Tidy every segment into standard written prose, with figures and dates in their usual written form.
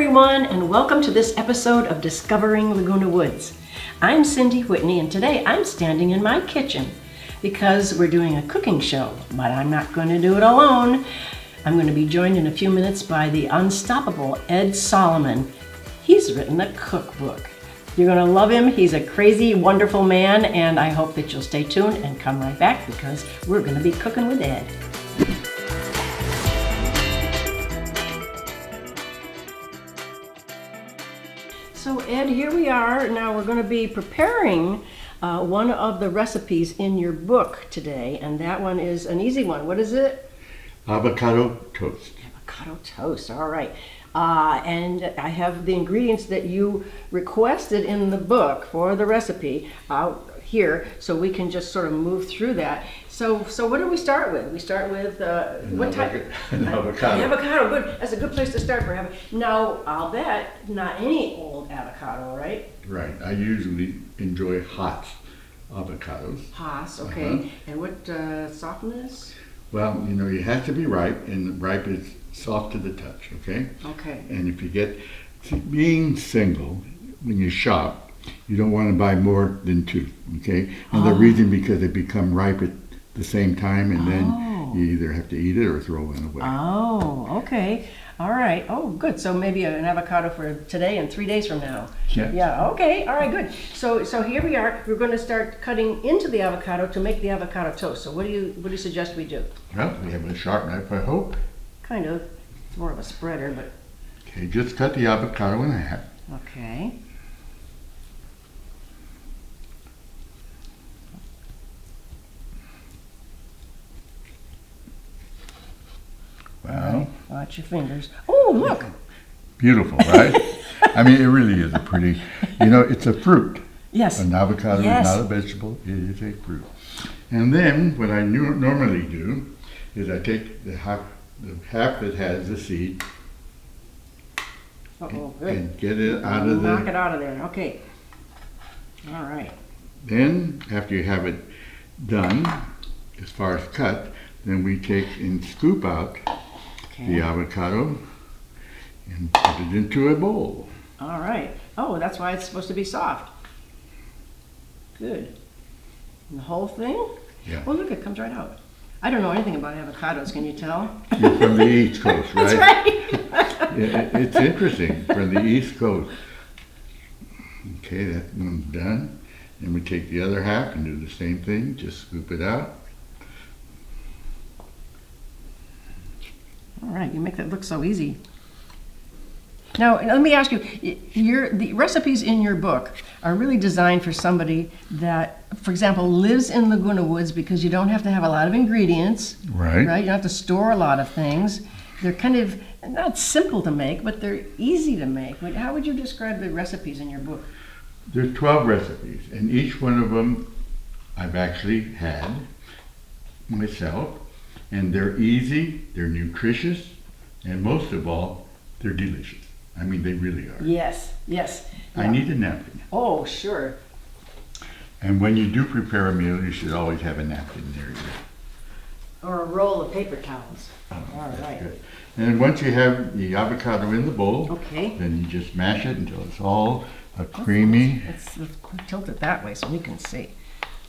everyone, and welcome to this episode of Discovering Laguna Woods. I'm Cyndee Whitney, and today I'm standing in my kitchen because we're doing a cooking show, but I'm not going to do it alone. I'm going to be joined in a few minutes by the unstoppable Ed Solomon. He's written a cookbook. You're going to love him. He's a crazy, wonderful man, and I hope that you'll stay tuned and come right back because we're going to be cooking with Ed. So Ed, here we are. Now we're going to be preparing one of the recipes in your book today, and that one is an easy one. What is it? Avocado toast. Avocado toast, all right. And I have the ingredients that you requested in the book for the recipe out here, so we can just sort of move through that. So what do we start with? We start with what type? An avocado. Avocado, good. That's a good place to start for having. Now, I'll bet not any old avocado, right? Right. I usually enjoy hot avocados. Haas, okay. And what softness? Well, you know, it has to be ripe, and ripe is soft to the touch, okay? Okay. And if you get, being single, when you shop, you don't want to buy more than two, okay? And the reason because they become ripe at the same time, and then you either have to eat it or throw it away. Oh, okay. All right. Oh, good. So maybe an avocado for today and 3 days from now. Yeah. Yeah. Okay. All right. Good. So here we are. We're going to start cutting into the avocado to make the avocado toast. So what do you suggest we do? Well, we have a sharp knife, I hope. Kind of. It's more of a spreader, but. Okay, just cut the avocado in half. Okay. Wow. Watch your fingers. Oh, look. Beautiful, right? I mean, it really is a pretty, you know, it's a fruit. Yes. An avocado Yes. is not a vegetable, it is a fruit. And then what I normally do is I take the half that has the seed Uh-oh, good. and get it out of Knock it the, out of there. Okay. All right. then after you have it done, as far as cut, then we take and scoop out the Okay. avocado and put it into a bowl. All right. Oh, that's why it's supposed to be soft. Good. And the whole thing? Yeah. Oh, look, it comes right out. I don't know anything about avocados, can you tell? You're from the East Coast, right? That's right. Yeah, it's interesting, from the East Coast. Okay, that one's done. And we take the other half and do the same thing, just scoop it out. All right, you make that look so easy. Now, let me ask you, the recipes in your book are really designed for somebody that, for example, lives in Laguna Woods because you don't have to have a lot of ingredients, Right. right? You don't have to store a lot of things. They're kind of not simple to make, but they're easy to make. How would you describe the recipes in your book? There's 12 recipes, and each one of them I've actually had myself. And they're easy, they're nutritious, and most of all, they're delicious. I mean, they really are. Yes, yes. I need a napkin. Oh, sure. And when you do prepare a meal, you should always have a napkin near you. Or a roll of paper towels. Oh, All that's right. good. And once you have the avocado in the bowl, Okay. then you just mash it until it's all creamy. Let's tilt it that way so we can see.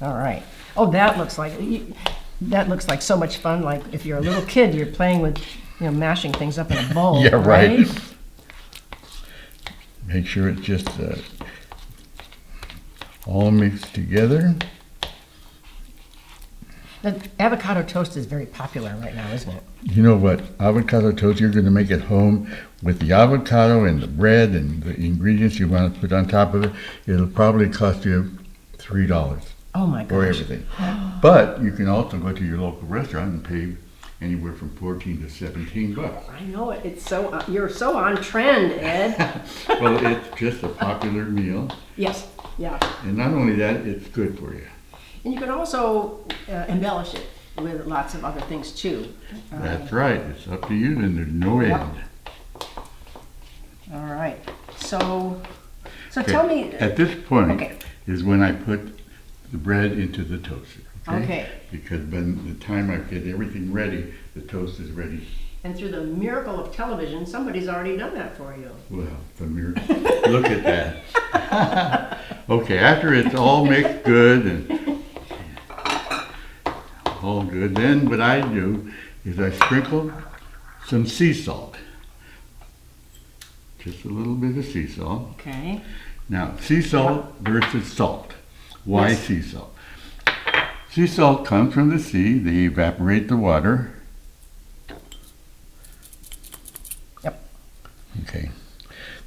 All right. Oh, that looks like so much fun. Like if you're a little kid, you're playing with, mashing things up in a bowl. Yeah, right. Right? Make sure it's just all mixed together. The avocado toast is very popular right now, isn't it? You know what? Avocado toast, you're going to make it home with the avocado and the bread and the ingredients you want to put on top of it. It'll probably cost you $3 Oh my gosh. for everything. But you can also go to your local restaurant and pay anywhere from 14 to 17 bucks. I know it. It's so you're so on trend, Ed. Well, it's just a popular meal. Yes. Yeah. And not only that, it's good for you. And you can also embellish it with lots of other things too. That's right. It's up to you, and there's no Yep. end. All right. So Okay, tell me. At this point Okay. is when I put the bread into the toaster. Okay. Because by the time I get everything ready, the toast is ready And through the miracle of television, somebody's already done that for you. Well, the miracle. Look at that. Okay, after it's all mixed good and all good, then what I do is I sprinkle some sea salt. Just a little bit of sea salt. Okay. Now, sea salt versus salt. Why Yes. sea salt? Sea salt comes from the sea. They evaporate the water. Yep. Okay.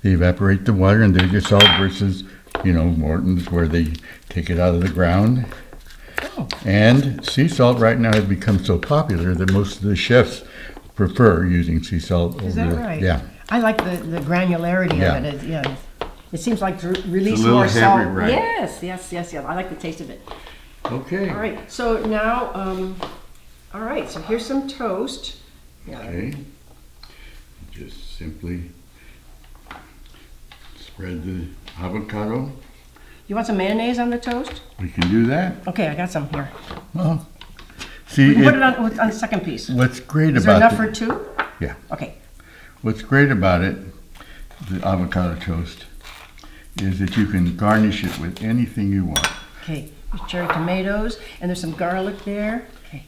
They evaporate the water, and they're just salt versus, Morton's, where they take it out of the ground. Oh. And sea salt right now has become so popular that most of the chefs prefer using sea salt. Is that right? Yeah. I like the granularity Yeah. of it. It seems like to release little more heavy, salt. right. Yes. I like the taste of it. Okay. All right. So now, all right. So here's some toast. Yeah. Okay. Just simply spread the avocado. You want some mayonnaise on the toast? We can do that. Okay, I got some here. Well, see, We can put it on the second piece. what's great Is there about enough for two? Yeah. Okay. What's great about it, the avocado toast, is that you can garnish it with anything you want. Okay. There's cherry tomatoes, and there's some garlic there. Okay.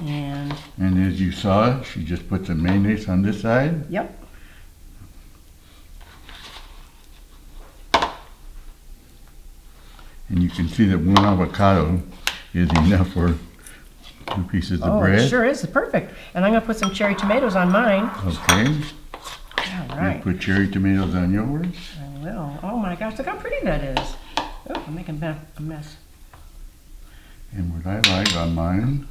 And as you saw, she just put some mayonnaise on this side. yep. And you can see that one avocado is enough for 2 pieces of Oh, bread. it sure is. It's perfect. And I'm going to put some cherry tomatoes on mine. Okay. All You right. put cherry tomatoes on yours. I will. Oh my gosh, look how pretty that is. Oh, I'm making a mess. And what I like on mine,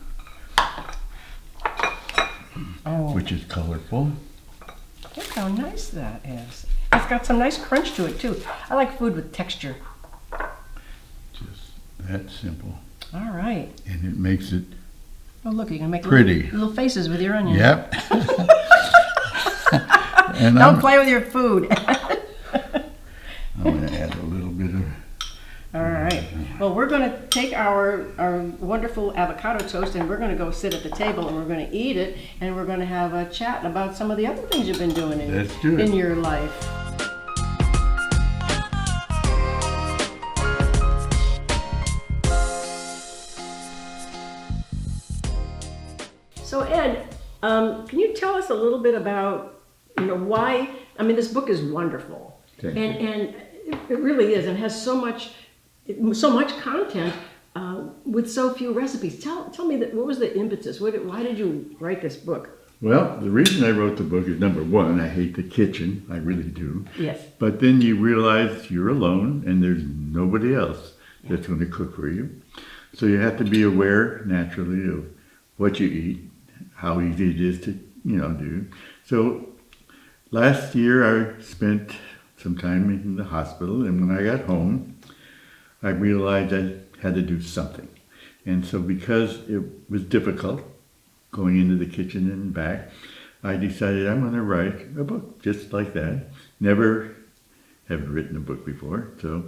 Oh, which is colorful. look how nice that is. It's got some nice crunch to it too. I like food with texture. Just that simple. All right. And it makes it Oh, look, you can make pretty. little faces with your onion. Yep. And Don't play with your food. I'm going to add a little bit of. All right. Well, we're going to take our wonderful avocado toast and we're going to go sit at the table and we're going to eat it and we're going to have a chat about some of the other things you've been doing Let's do it. in your life. So Ed, can you tell us a little bit about why? I mean, this book is wonderful, Thank you. and it really is, and has so much content with so few recipes. Tell me what was the impetus? Why did you write this book? Well, the reason I wrote the book is number one, I hate the kitchen. I really do. Yes. But then you realize you're alone and there's nobody else that's going to cook for you. So you have to be aware naturally of what you eat, how easy it is to, do. So last year I spent some time in the hospital, and when I got home, I realized I had to do something. And so because it was difficult going into the kitchen and back, I decided I'm going to write a book just like that. Never have written a book before. So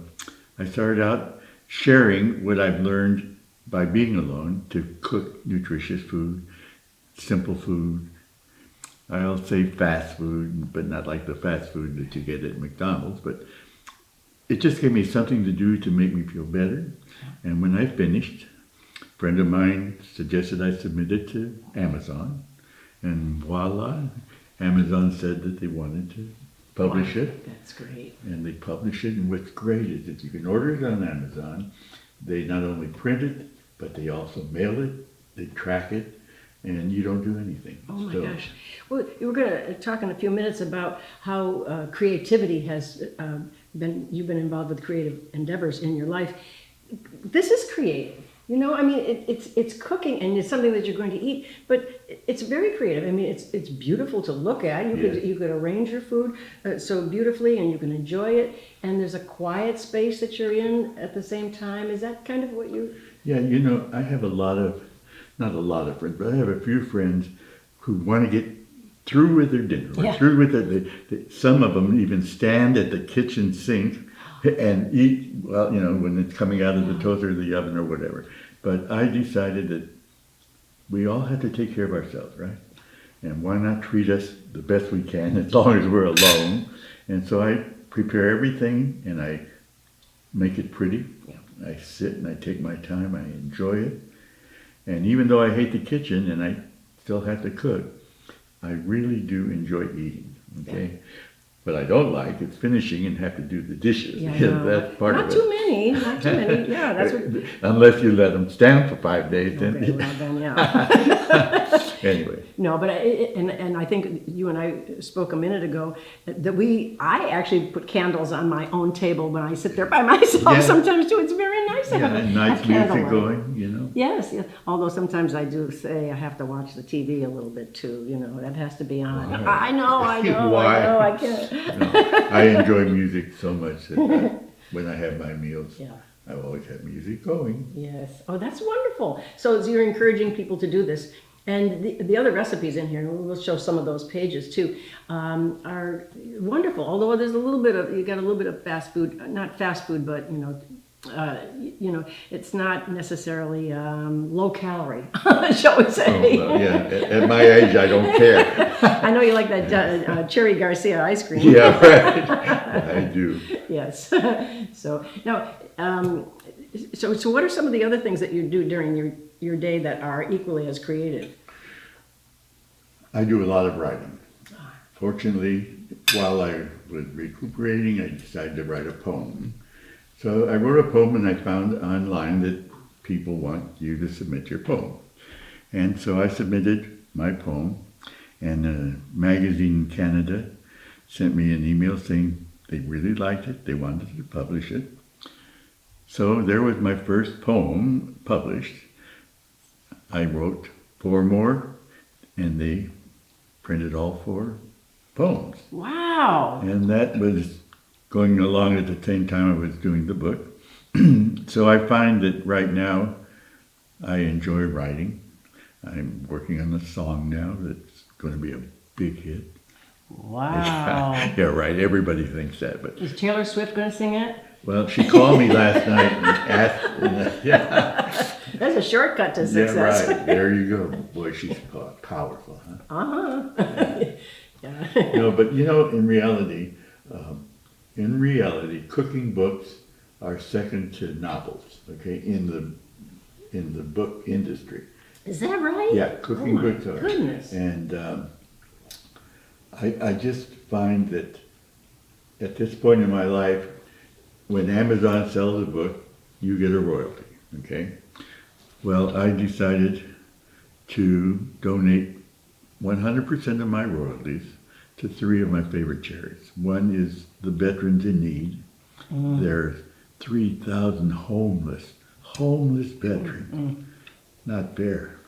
I started out sharing what I've learned by being alone to cook nutritious food, simple food. I'll say fast food, but not like the fast food that you get at McDonald's. But it just gave me something to do to make me feel better. And when I finished, a friend of mine suggested I submit it to Amazon. And voila, Amazon said that they wanted to publish it. That's great. And they publish it. And what's great is that you can order it on Amazon. They not only print it, but they also mail it, they track it, and you don't do anything. Oh my gosh. Well, we're going to talk in a few minutes about how creativity has you've been involved with creative endeavors in your life. This is creative. I mean, it's cooking and it's something that you're going to eat, but it's very creative. I mean, it's beautiful to look at. You could arrange your food so beautifully and you can enjoy it. And there's a quiet space that you're in at the same time. Is that kind of what you... Yeah, I have not a lot of friends, but I have a few friends who want to get through with their dinner, through with it. Some of them even stand at the kitchen sink and eat, when it's coming out of the toaster or the oven or whatever. But I decided that we all have to take care of ourselves, right? and why not treat us the best we can as long as we're alone? And so I prepare everything and I make it pretty. I sit and I take my time, I enjoy it. And even though I hate the kitchen and I still have to cook, I really do enjoy eating, okay? Yeah. What I don't like is finishing and have to do the dishes. Yeah, that's part of it. Not too many. Yeah, that's what... Unless you let them stand for 5 days, then... Okay, well then, yeah. Anyway. No, but I think you and I spoke a minute ago that I actually put candles on my own table when I sit there by myself sometimes too. It's very nice to have a nice music going, you know. Yes, yes. Although sometimes I do say I have to watch the TV a little bit too, you know, that has to be on. Why? I know, Why? I can't. No, I enjoy music so much that when I have my meals, I always have music going. Yes. Oh, that's wonderful. So you're encouraging people to do this. And the other recipes in here, and we'll show some of those pages too, are wonderful. Although there's a little bit of, you got a little bit of fast food, not fast food, but you know, it's not necessarily low calorie, shall we say? Oh, well, yeah. At my age, I don't care. I know you like that Cherry Garcia ice cream. Yeah, right. I do. Yes. So now, so what are some of the other things that you do during your day that are equally as creative? I do a lot of writing. Fortunately, while I was recuperating, I decided to write a poem. So I wrote a poem and I found online that people want you to submit your poem. And so I submitted my poem, and a magazine in Canada sent me an email saying they really liked it, they wanted to publish it. So there was my first poem published. I wrote 4 more, and they printed all 4 poems. Wow! And that was going along at the same time I was doing the book. So I find that right now I enjoy writing. I'm working on a song now that's going to be a big hit. Wow! Yeah, right. Everybody thinks that, but is Taylor Swift going to sing it? Well, she called me last night and asked. That's a shortcut to success. Yeah, right. There you go. Boy, she's powerful, huh? Yeah. No, but you know, in reality, cooking books are second to novels. Okay, in the book industry. Is that right? Yeah, cooking books are. Goodness. And I just find that at this point in my life, when Amazon sells a book, you get a royalty, okay? Well, I decided to donate 100% of my royalties to 3 of my favorite charities. One is the Veterans in Need. There's 3,000 homeless veterans, not fair.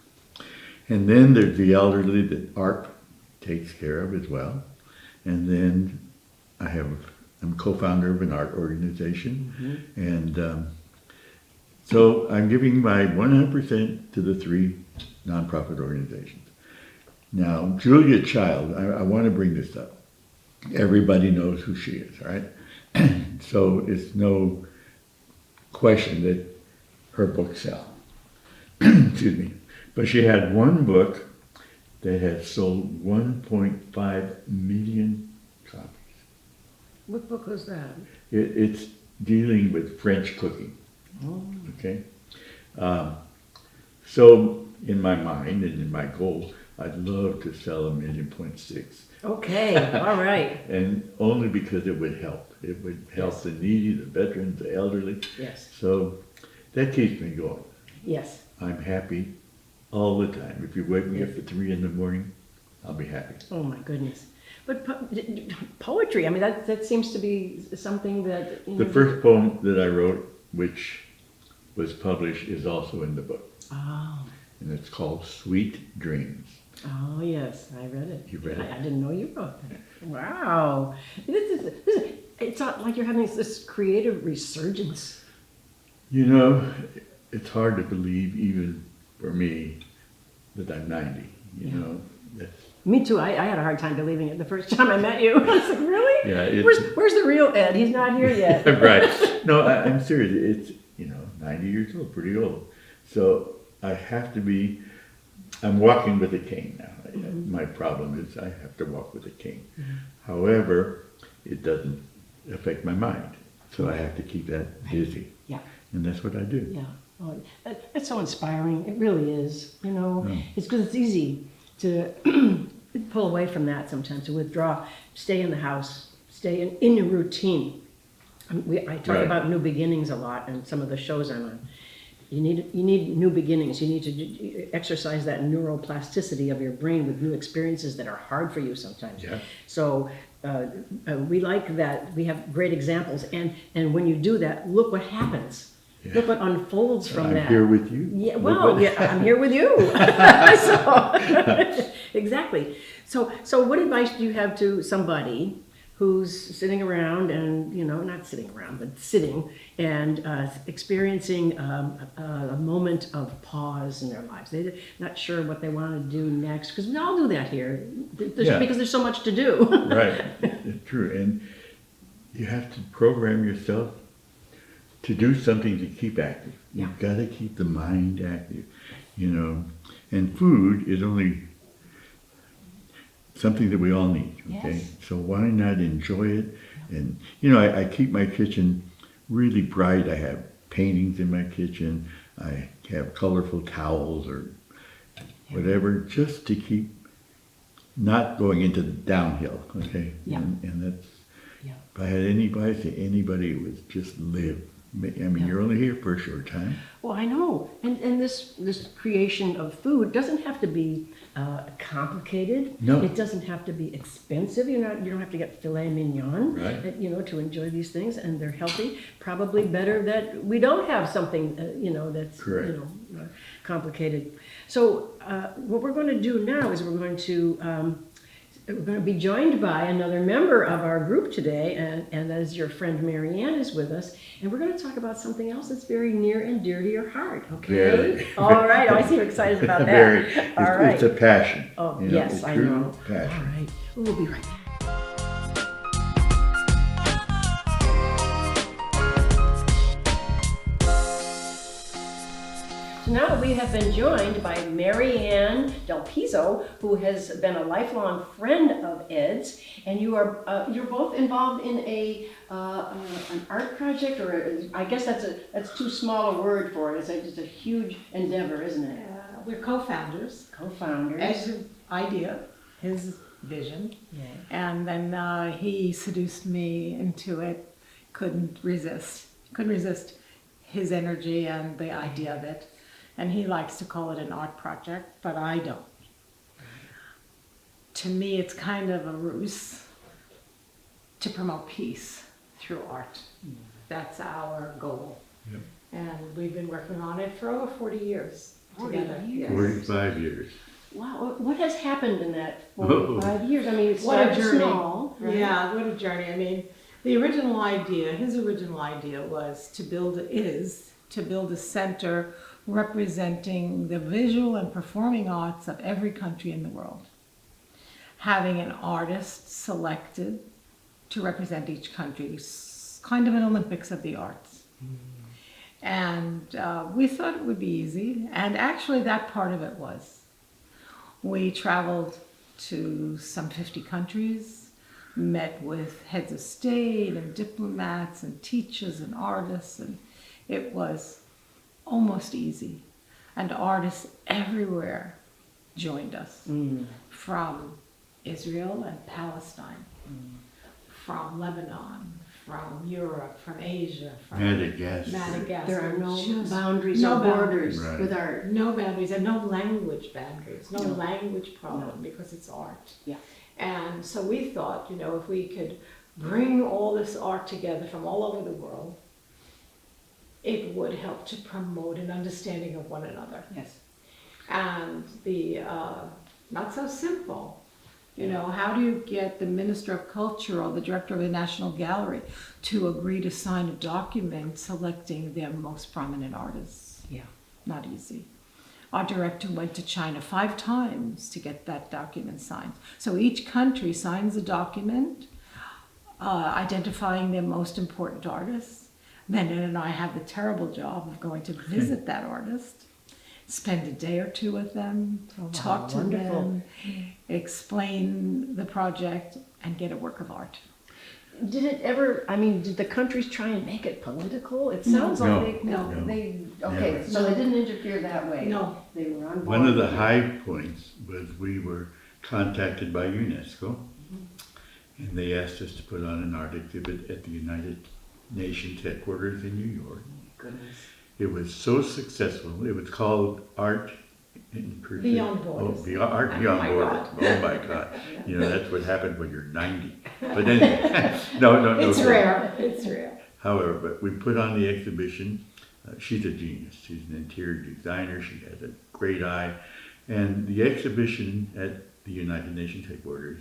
And then there's the elderly that ARP takes care of as well. And then I'm co-founder of an art organization, and so I'm giving my 100% to the 3 nonprofit organizations. Now, Julia Child, I want to bring this up. Everybody knows who she is, right? So it's no question that her books sell. Excuse me. But she had one book that had sold 1.5 million copies. What book was that? It's dealing with French cooking. Oh. Okay. So in my mind and in my goal, I'd love to sell 1.6 million. Okay. All right. And only because it would help. It would help the needy, the veterans, the elderly. Yes. So that keeps me going. Yes. I'm happy all the time. If you wake me up at 3 in the morning, I'll be happy. Oh my goodness. But poetry, I mean, that seems to be something that... The first poem that I wrote, which was published, is also in the book. Oh. And it's called Sweet Dreams. Oh, yes, I read it. You read it? I didn't know you wrote that. Wow. It's not like you're having this creative resurgence. You know, it's hard to believe, even for me, that I'm 90. You know, that's... Me too. I had a hard time believing it the first time I met you. I was like, really? Yeah. Where's the real Ed? He's not here yet. Right. No, I'm serious. It's, 90 years old, pretty old. So I have to be, I'm walking with a cane now. My problem is I have to walk with a cane. However, it doesn't affect my mind, so I have to keep that busy. Yeah. And that's what I do. Yeah. Oh, it's so inspiring. It really is. You know, it's because it's easy to pull away from that sometimes, to withdraw, stay in the house, stay in your routine. I talk about new beginnings a lot in some of the shows I'm on. You need new beginnings. You need to exercise that neuroplasticity of your brain with new experiences that are hard for you sometimes. Yeah. So we like that. We have great examples. And when you do that, look what happens. Yeah. Look what unfolds from that. I'm here with you. Yeah, well, I'm here with you. Exactly. So what advice do you have to somebody who's sitting around and, not sitting around, but sitting and experiencing a moment of pause in their lives? They're not sure what they want to do next, because we all do that here, because there's so much to do. Right, it's true. And you have to program yourself to do something to keep active. You've got to keep the mind active, And food is only something that we all need, okay? Yes. So why not enjoy it? And, I keep my kitchen really bright. I have paintings in my kitchen. I have colorful towels or whatever, just to keep not going into the downhill, okay? Yeah. And that's, if I had any advice to anybody, it was just live. You're only here for a short time. Well, I know. And this creation of food doesn't have to be complicated. No. It doesn't have to be expensive. You don't have to get filet mignon, right. To enjoy these things, and they're healthy. Probably better that we don't have something, that's, correct. Complicated. So what we're going to do now is we're going to be joined by another member of our group today, and that is your friend Marianne is with us, and we're going to talk about something else that's very near and dear to your heart, okay? Very. All right, I see you're excited about that. Very. All right. It's a passion. Oh, yes, I know. Passion. All right, we'll be right back. Now we have been joined by Marianne Del Pizzo, who has been a lifelong friend of Ed's, and you're both involved in an art project, or I guess that's too small a word for it. It's a huge endeavor, isn't it? We're co-founders. Co-founders. Ed's idea, his vision, and then he seduced me into it. Couldn't resist his energy and the idea of it. And he likes to call it an art project, but I don't. To me, it's kind of a ruse to promote peace through art. That's our goal. Yep. And we've been working on it for over 40 years. 40 together. years. 45 years. Wow, what has happened in that 45 years? It What a started journey. small, right? Yeah, what a journey. His original idea was to build a center representing the visual and performing arts of every country in the world. Having an artist selected to represent each country, kind of an Olympics of the arts. And we thought it would be easy, and actually that part of it was. We traveled to some 50 countries, met with heads of state and diplomats and teachers and artists, and it was almost easy. And artists everywhere joined us, from Israel and Palestine, from Lebanon, from Europe, from Asia, from Madagascar. There are no boundaries or borders with art. No boundaries and no language boundaries, no language problem, because it's art. Yeah. And so we thought, if we could bring all this art together from all over the world, it would help to promote an understanding of one another. Yes. And the not so simple, how do you get the Minister of Culture or the Director of the National Gallery to agree to sign a document selecting their most prominent artists? Yeah. Not easy. Our director went to China 5 times to get that document signed. So each country signs a document identifying their most important artists. Then Ed and I have the terrible job of going to visit that artist, spend a day or two with them, talk to wonderful. them, explain the project, and get a work of art. Did it ever, I mean, did the countries try and make it political? It sounds No. like No. they, okay, Never. so they didn't interfere that way. No. They were on board. One of the high points was we were contacted by UNESCO, and they asked us to put on an art exhibit at the United Nations headquarters in New York. Goodness. It was so successful. It was called Art in Pursuit. Beyond Borders. Art Oh Beyond my Borders. God. Oh my God. You know, that's what happened when you're 90. But anyway, no. It's rare, it's rare. However, but we put on the exhibition. She's a genius. She's an interior designer. She has a great eye. And the exhibition at the United Nations headquarters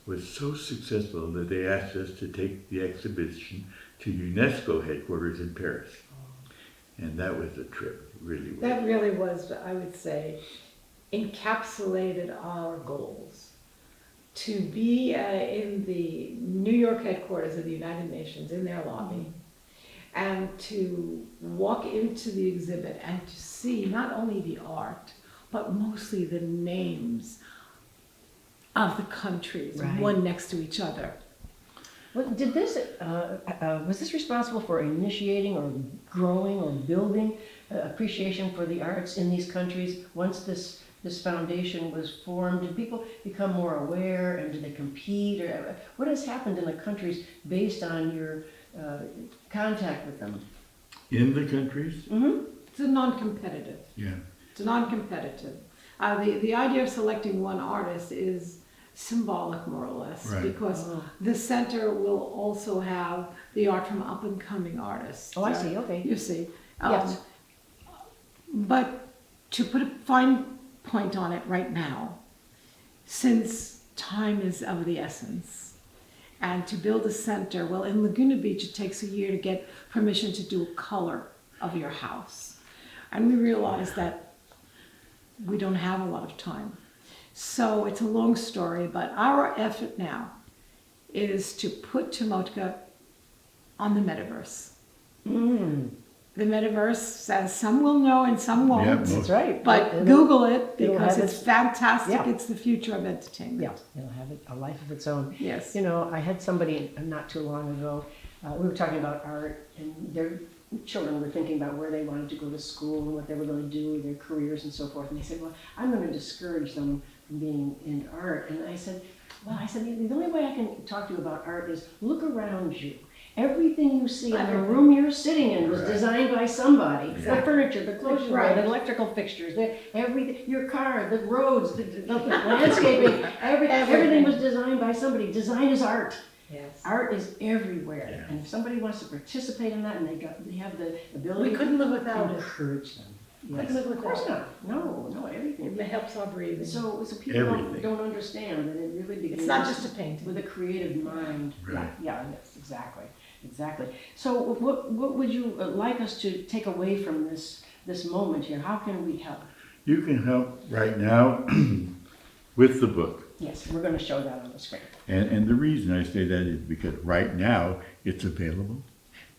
was so successful that they asked us to take the exhibition to UNESCO headquarters in Paris. And that was a trip, it really was. That really was, I would say, encapsulated our goals. To be in the New York headquarters of the United Nations, in their lobby, and to walk into the exhibit and to see not only the art, but mostly the names of the countries, Right. one next to each other. Well, did this, was this responsible for initiating or growing or building appreciation for the arts in these countries? Once this foundation was formed, did people become more aware, and did they compete? Or what has happened in the countries based on your contact with them? In the countries? Mm-hmm. It's a non-competitive. Yeah. It's non-competitive. The idea of selecting one artist is symbolic, more or less, Right. because the center will also have the art from up-and-coming artists. Oh, I see, okay. You see. Yes. But to put a fine point on it right now, since time is of the essence, and to build a center, well, in Laguna Beach, it takes a year to get permission to do a color of your house. And we realized that we don't have a lot of time. So it's a long story, but our effort now is to put Tomotka on the metaverse. Mm. The metaverse, as some will know and some won't, Yeah, That's right. but It'll- Google it it'll because have it's its- fantastic. Yeah. It's the future of entertainment. Yeah, it'll have a life of its own. Yes. You know, I had somebody not too long ago, we were talking about art, and their children were thinking about where they wanted to go to school and what they were going to do, their careers and so forth. And they said, well, I'm going to discourage them from being in art. And I said, the only way I can talk to you about art is look around you. Everything you see in the room you're sitting in was Right. designed by somebody. The Yeah. furniture, the clothes you wear, Right. the electrical fixtures, everything, your car, the roads, the landscaping, everything was designed by somebody. Design is art. Yes. Art is everywhere. Yeah. And if somebody wants to participate in that and they have the ability, We couldn't live without it. encourage them. We Yes. couldn't live Of course without not. No, everything. It helps our breathing. So people Everything. don't understand that it really begins It's not just a painting. with a creative mind. Right. Yeah, yes, exactly. So what would you like us to take away from this moment here? How can we help? You can help right now with the book. Yes, we're going to show that on the screen. And the reason I say that is because right now it's available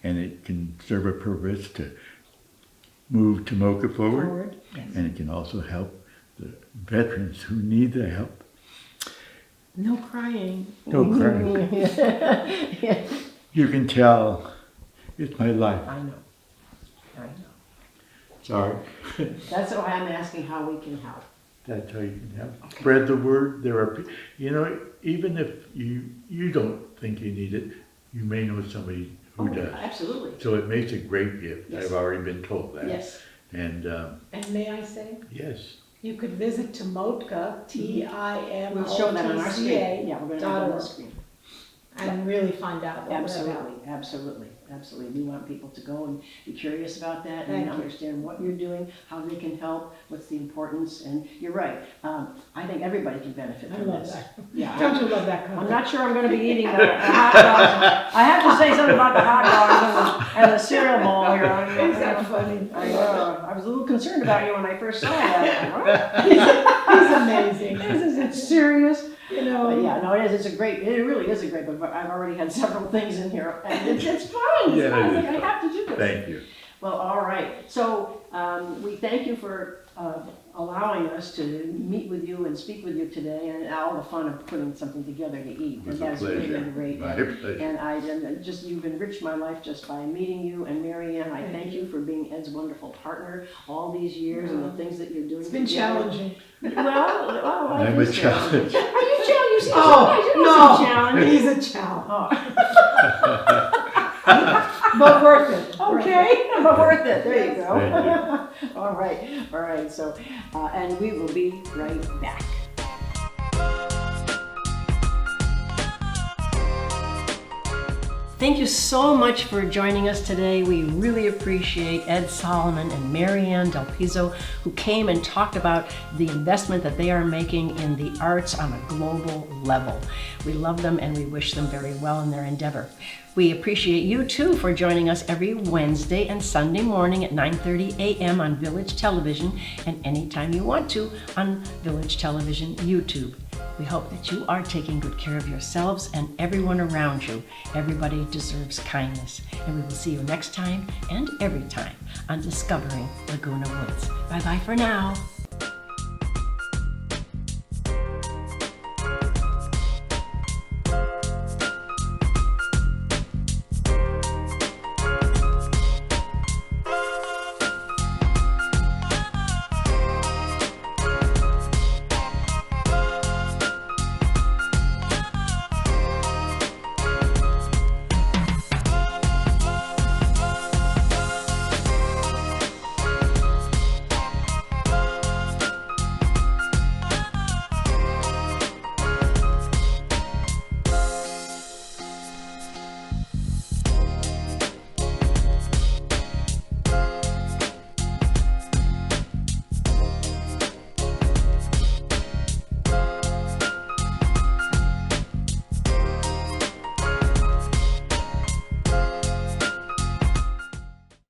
and it can serve a purpose to move Tomoka forward. Yes. And it can also help the veterans who need the help. No crying. No crying. Yeah. You can tell it's my life. I know. Sorry. That's why I'm asking how we can help. That's how you can help. Spread the word. There are, even if you don't think you need it, you may know somebody who does. Absolutely. So it makes a great gift. Yes. I've already been told that. Yes. And And may I say, yes, you could visit Tomotka, Timotca. We'll show that on our screen. Yeah, we're going to have it on the screen. And really find out what we're about. Absolutely. We want people to go and be curious about that Thank and you. understand what you're doing, how they can help, what's the importance. And you're right. I think everybody can benefit I from love this. that. Yeah. Don't you love that I'm comment? not sure I'm going to be eating the hot dogs. I have to say something about the hot dogs and the cereal bowl here. Is that funny? I was a little concerned about you when I first saw that. He's amazing. Is it serious? You know. But yeah, no, it is. It really is a great book. I've already had several things in here, and it's fun. It's Yeah, fun. it is I have to do this. thank you. Well, all right. So we thank you for allowing us to meet with you and speak with you today, and all the fun of putting something together to eat. It was And a that's really pleasure. great. My pleasure. And you've enriched my life just by meeting you. And Mary Ann, I thank you for being Ed's wonderful partner all these years and the things that you're doing. It's been together. challenging. Well, I'm a challenge. Are you challenged? You seem Oh, so challenged. He's a challenge, Oh. but worth it. Okay, but worth it. There you go. Thank you. All right. So, and we will be right back. Thank you so much for joining us today. We really appreciate Ed Solomon and Mary Ann Del Pizzo, who came and talked about the investment that they are making in the arts on a global level. We love them and we wish them very well in their endeavor. We appreciate you too for joining us every Wednesday and Sunday morning at 9:30 a.m. on Village Television and anytime you want to on Village Television YouTube. We hope that you are taking good care of yourselves and everyone around you. Everybody deserves kindness. And we will see you next time and every time on Discovering Laguna Woods. Bye-bye for now.